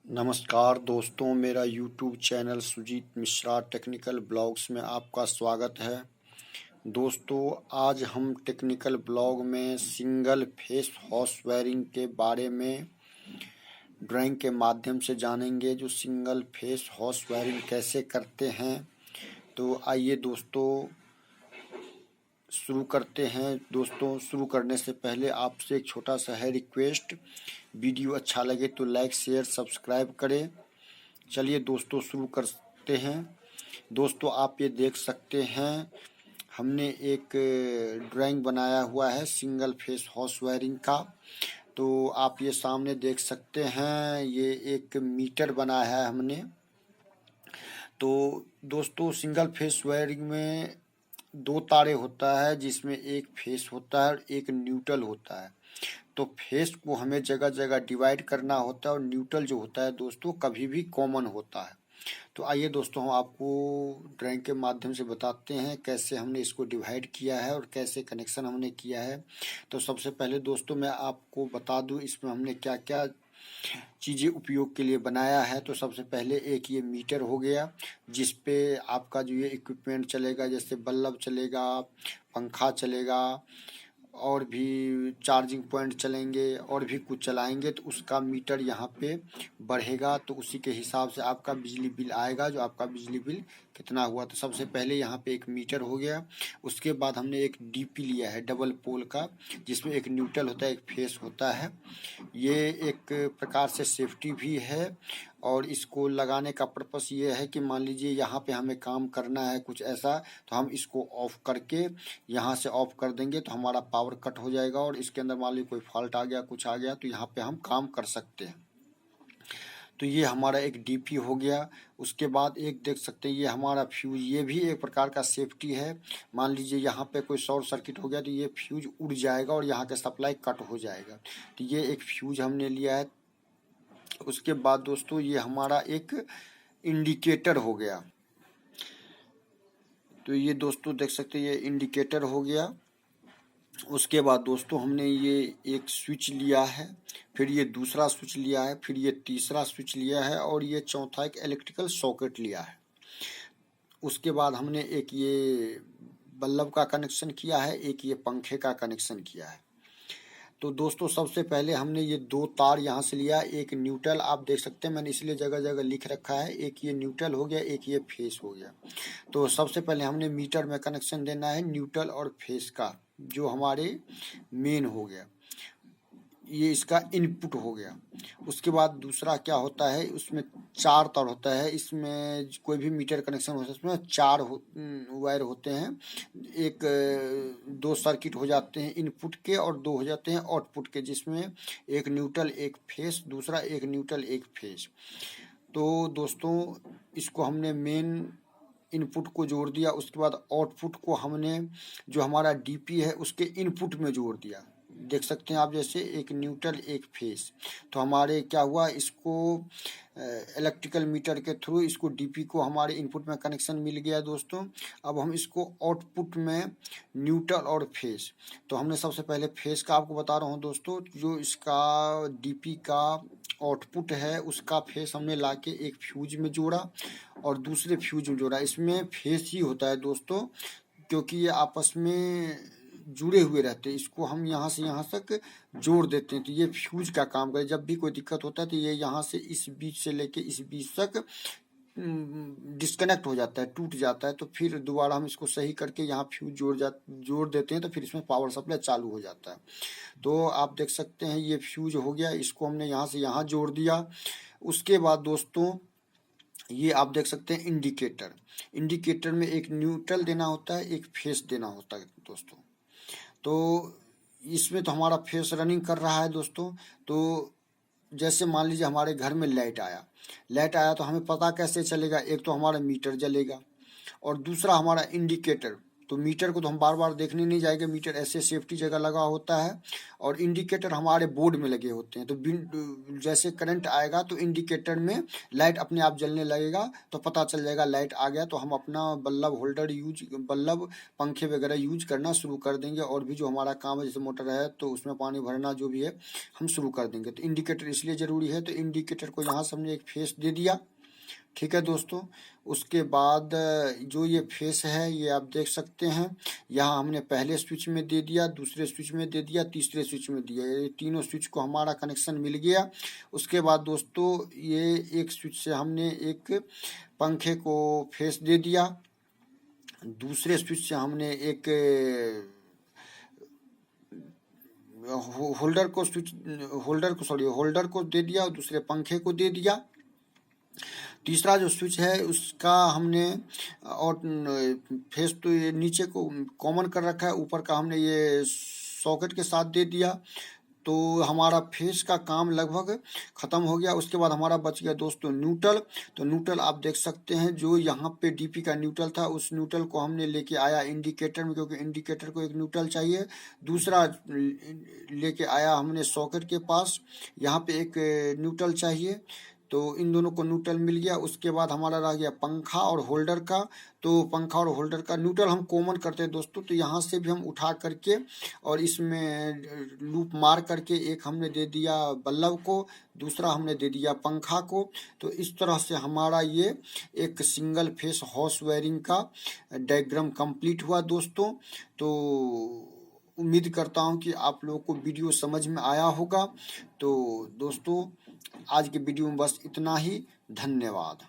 नमस्कार दोस्तों, मेरा YouTube channel Sujit Mishra technical blogs में आपका स्वागत है। दोस्तों, आज हम टेक्निकल ब्लॉग में सिंगल फेस हॉर्स वायरिंग के बारे में ड्राइंग के माध्यम से जानेंगे। जो सिंगल फेस हॉर्स वायरिंग कैसे करते हैं, तो आइए दोस्तों शुरू करते हैं। दोस्तों, शुरू करने से पहले आपसे एक छोटा सा है रिक्वेस्ट, वीडियो अच्छा लगे तो लाइक शेयर सब्सक्राइब करें। चलिए दोस्तों शुरू करते हैं। दोस्तों, आप ये देख सकते हैं, हमने एक ड्राइंग बनाया हुआ है सिंगल फेस हॉर्स वायरिंग का। तो आप ये सामने देख सकते हैं, ये एक मीटर बनाया है हमने। तो दोस्तों, सिंगल फेस वायरिंग में दो तारे होता है, जिसमें एक फेस होता है और एक न्यूट्रल होता है। तो फेस को हमें जगह जगह डिवाइड करना होता है और न्यूट्रल जो होता है दोस्तों कभी भी कॉमन होता है। तो आइए दोस्तों, हम आपको ड्राइंग के माध्यम से बताते हैं कैसे हमने इसको डिवाइड किया है और कैसे कनेक्शन हमने किया है। तो सबसे पहले दोस्तों मैं आपको बता दूं इसमें हमने क्या क्या चीज़ें उपयोग के लिए बनाया है। तो सबसे पहले एक ये मीटर हो गया, जिस पे आपका जो ये इक्विपमेंट चलेगा, जैसे बल्ब चलेगा, पंखा चलेगा, और भी चार्जिंग पॉइंट चलेंगे और भी कुछ चलाएंगे, तो उसका मीटर यहाँ पे बढ़ेगा। तो उसी के हिसाब से आपका बिजली बिल आएगा, जो आपका बिजली बिल कितना हुआ। तो सबसे पहले यहाँ पे एक मीटर हो गया। उसके बाद हमने एक डीपी लिया है डबल पोल का, जिसमें एक न्यूट्रल होता है, एक फेस होता है। ये एक प्रकार से सेफ्टी भी है, और इसको लगाने का पर्पस ये है कि मान लीजिए यहाँ पे हमें काम करना है कुछ ऐसा, तो हम इसको ऑफ करके यहाँ से ऑफ कर देंगे तो हमारा पावर कट हो जाएगा, और इसके अंदर मान लीजिए कोई फॉल्ट आ गया, कुछ आ गया, तो यहाँ पे हम काम कर सकते हैं। तो ये हमारा एक डीपी हो गया। उसके बाद एक देख सकते हैं, ये हमारा फ्यूज, ये भी एक प्रकार का सेफ्टी है। मान लीजिए यहाँ पे कोई शॉर्ट सर्किट हो गया तो ये फ्यूज उड़ जाएगा और यहाँ का सप्लाई कट हो जाएगा। तो ये एक फ्यूज हमने लिया है। उसके बाद दोस्तों ये हमारा एक इंडिकेटर हो गया। तो ये दोस्तों देख सकते हैं, ये इंडिकेटर हो गया। उसके बाद दोस्तों हमने ये एक स्विच लिया है, फिर ये दूसरा स्विच लिया है, फिर ये तीसरा स्विच लिया है, और ये चौथा एक इलेक्ट्रिकल सॉकेट लिया है। उसके बाद हमने एक ये बल्ब का कनेक्शन किया है, एक ये पंखे का कनेक्शन किया है। तो दोस्तों सबसे पहले हमने ये दो तार यहाँ से लिया, एक न्यूट्रल, आप देख सकते हैं मैंने इसलिए जगह जगह लिख रखा है, एक ये न्यूट्रल हो गया, एक ये फेस हो गया। तो सबसे पहले हमने मीटर में कनेक्शन देना है न्यूट्रल और फेस का, जो हमारे मेन हो गया, ये इसका इनपुट हो गया। उसके बाद दूसरा क्या होता है, उसमें चार तार होता है। इसमें कोई भी मीटर कनेक्शन होता है, उसमें चार वायर होते हैं। एक दो सर्किट हो जाते हैं इनपुट के और दो हो जाते हैं आउटपुट के, जिसमें एक न्यूट्रल एक फेस, दूसरा एक न्यूट्रल एक फेस। तो दोस्तों इसको हमने मेन इनपुट को जोड़ दिया। उसके बाद आउटपुट को हमने जो हमारा डीपी है उसके इनपुट में जोड़ दिया। देख सकते हैं आप, जैसे एक न्यूट्रल एक फेस। तो हमारे क्या हुआ, इसको इलेक्ट्रिकल मीटर के थ्रू इसको डीपी को हमारे इनपुट में कनेक्शन मिल गया दोस्तों। अब हम इसको आउटपुट में न्यूट्रल और फेस, तो हमने सबसे पहले फेस का आपको बता रहा हूँ दोस्तों, जो इसका डीपी का आउटपुट है उसका फेस हमने लाके एक फ्यूज में जोड़ा और दूसरे फ्यूज में जोड़ा। इसमें फेस ही होता है दोस्तों, क्योंकि ये आपस में जुड़े हुए रहते हैं। इसको हम यहाँ से यहाँ तक जोड़ देते हैं, तो ये फ्यूज का काम करे। जब भी कोई दिक्कत होता है तो ये यहाँ से इस बीच से लेके इस बीच तक डिस्कनेक्ट हो जाता है, टूट जाता है। तो फिर दोबारा हम इसको सही करके यहाँ फ्यूज जोड़ देते हैं, तो फिर इसमें पावर सप्लाई चालू हो जाता है। तो आप देख सकते हैं ये फ्यूज हो गया, इसको हमने यहाँ से यहाँ जोड़ दिया। उसके बाद दोस्तों ये आप देख सकते हैं इंडिकेटर, इंडिकेटर में एक न्यूट्रल देना होता है, एक फेस देना होता है दोस्तों। तो इसमें तो हमारा फेस रनिंग कर रहा है दोस्तों। तो जैसे मान लीजिए हमारे घर में लाइट आया तो हमें पता कैसे चलेगा, एक तो हमारा मीटर जलेगा और दूसरा हमारा इंडिकेटर तो मीटर को तो हम बार बार देखने नहीं जाएंगे, मीटर ऐसे सेफ्टी जगह लगा होता है। और इंडिकेटर हमारे बोर्ड में लगे होते हैं, तो जैसे करंट आएगा तो इंडिकेटर में लाइट अपने आप जलने लगेगा, तो पता चल जाएगा लाइट आ गया, तो हम अपना बल्ब होल्डर बल्ब पंखे वगैरह यूज करना शुरू कर देंगे। और भी जो हमारा काम है, जैसे मोटर है तो उसमें पानी भरना जो भी है हम शुरू कर देंगे। तो इंडिकेटर इसलिए ज़रूरी है। तो इंडिकेटर को यहाँ से हमने एक फेस दे दिया, ठीक है दोस्तों। उसके बाद जो ये फेस है ये आप देख सकते हैं, यहाँ हमने पहले स्विच में दे दिया, दूसरे स्विच में दे दिया, तीसरे स्विच में दिया, ये तीनों स्विच को हमारा कनेक्शन मिल गया। उसके बाद दोस्तों ये एक स्विच से हमने एक पंखे को फेस दे दिया, दूसरे स्विच से हमने एक होल्डर को दे दिया और दूसरे पंखे को दे दिया। तीसरा जो स्विच है उसका हमने और फेस तो ये नीचे को कॉमन कर रखा है, ऊपर का हमने ये सॉकेट के साथ दे दिया। तो हमारा फेस का काम लगभग ख़त्म हो गया। उसके बाद हमारा बच गया दोस्तों न्यूट्रल। तो न्यूट्रल आप देख सकते हैं, जो यहाँ पे डीपी का न्यूट्रल था उस न्यूट्रल को हमने लेके आया इंडिकेटर में, क्योंकि इंडिकेटर को एक न्यूट्रल चाहिए। दूसरा लेके आया हमने सॉकेट के पास, यहाँ पे एक न्यूट्रल चाहिए, तो इन दोनों को न्यूट्रल मिल गया। उसके बाद हमारा रह गया पंखा और होल्डर का। तो पंखा और होल्डर का न्यूट्रल हम कॉमन करते हैं दोस्तों, तो यहाँ से भी हम उठा करके और इसमें लूप मार करके एक हमने दे दिया बल्ब को, दूसरा हमने दे दिया पंखा को। तो इस तरह से हमारा ये एक सिंगल फेस हाउस वायरिंग का डायग्राम कंप्लीट हुआ दोस्तों। तो उम्मीद करता हूँ कि आप लोगों को वीडियो समझ में आया होगा। तो दोस्तों आज के वीडियो में बस इतना ही, धन्यवाद।